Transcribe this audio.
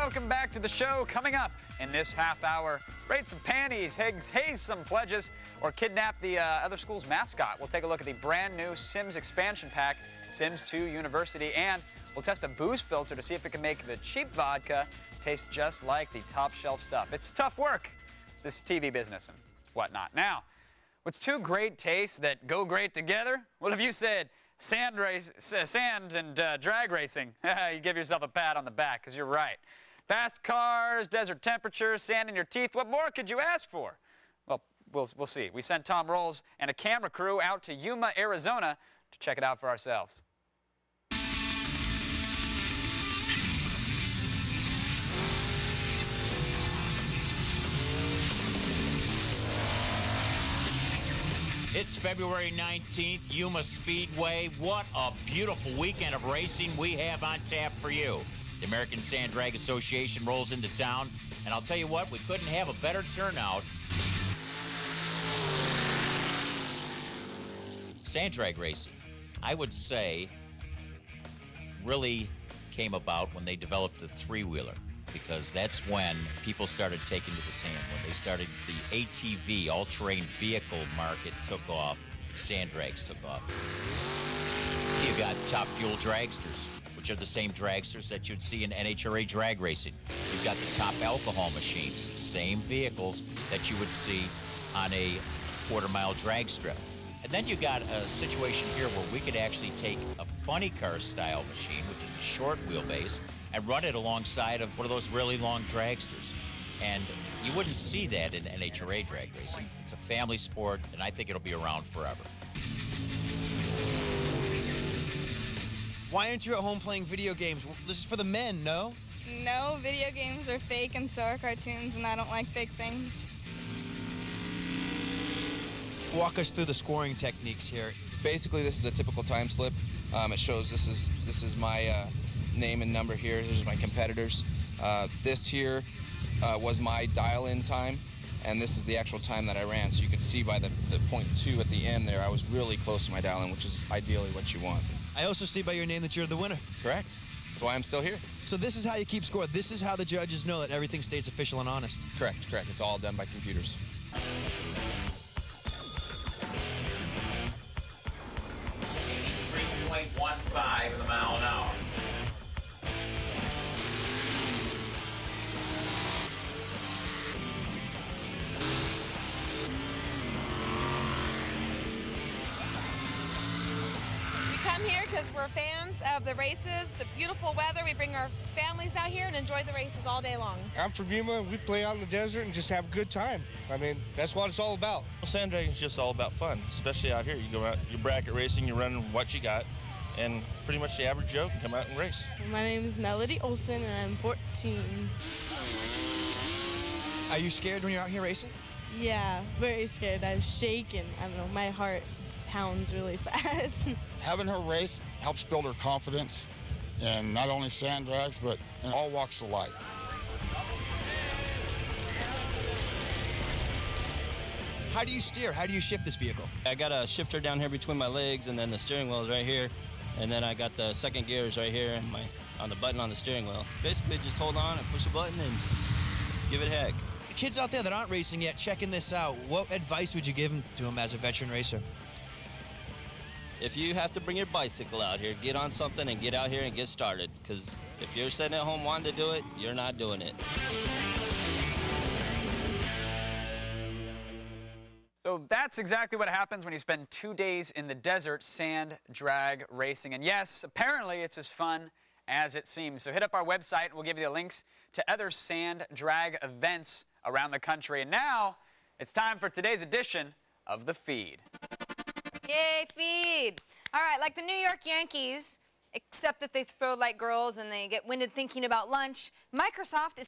Welcome back to the show. Coming up in this half hour, rate some panties, haze some pledges, or kidnap the other school's mascot. We'll take a look at the brand new Sims expansion pack, Sims 2 University, and we'll test a booze filter to see if it can make the cheap vodka taste just like the top shelf stuff. It's tough work, this TV business and whatnot. Now, what's two great tastes that go great together? Well, if you said sand and drag racing, you give yourself a pat on the back, because you're right. Fast cars, desert temperatures, sand in your teeth, what more could you ask for? Well, we'll see. We sent Tom Rowles and a camera crew out to Yuma, Arizona to check it out for ourselves. It's February 19th, Yuma Speedway. What a beautiful weekend of racing we have on tap for you. The American Sand Drag Association rolls into town, and I'll tell you what, we couldn't have a better turnout. Sand drag racing, I would say, really came about when they developed the three-wheeler, because that's when people started taking to the sand. When they started, the ATV, all-terrain vehicle market took off, sand drags took off. You got Top Fuel dragsters, which are the same dragsters that you'd see in NHRA drag racing. You've got the Top alcohol machines, same vehicles that you would see on a quarter-mile drag strip. And then you got a situation here where we could actually take a funny car style machine, which is a short wheelbase, and run it alongside of one of those really long dragsters. And you wouldn't see that in NHRA drag racing. It's a family sport, and I think it'll be around forever. Why aren't you at home playing video games? This is for the men, no? No, video games are fake and so are cartoons, and I don't like fake things. Walk us through the scoring techniques here. Basically, this is a typical time slip. It shows this is my name and number here. Here's my competitors. This here was my dial-in time, and this is the actual time that I ran. So you could see by the .2 at the end there, I was really close to my dial-in, which is ideally what you want. I also see by your name that you're the winner. Correct. That's why I'm still here. So this is how you keep score. This is how the judges know that everything stays official and honest. Correct. It's all done by computers. 83.15 in the mile an hour. Come here because we're fans of the races, the beautiful weather. We bring our families out here and enjoy the races all day long. I'm from Yuma. We play out in the desert and just have a good time. I mean, that's what it's all about. Well, sand dragging is just all about fun, especially out here. You go out, you bracket racing, you run what you got, and pretty much the average Joe can come out and race. My name is Melody Olson, and I'm 14. Are you scared when you're out here racing? Yeah, very scared. I'm shaking. I don't know, my heart pounds really fast. Having her race helps build her confidence in not only sand drags, but in all walks of life. How do you steer? How do you shift this vehicle? I got a shifter down here between my legs, and then the steering wheel is right here. And then I got the second gears right here and on the button on the steering wheel. Basically, just hold on and push a button and give it heck. The kids out there that aren't racing yet, checking this out, what advice would you give to them as a veteran racer? If you have to bring your bicycle out here, get on something and get out here and get started. Because if you're sitting at home wanting to do it, you're not doing it. So that's exactly what happens when you spend 2 days in the desert sand drag racing. And yes, apparently it's as fun as it seems. So hit up our website and we'll give you the links to other sand drag events around the country. And now it's time for today's edition of The Feed. Yay, feed. All right, like the New York Yankees, except that they throw like girls and they get winded thinking about lunch, Microsoft is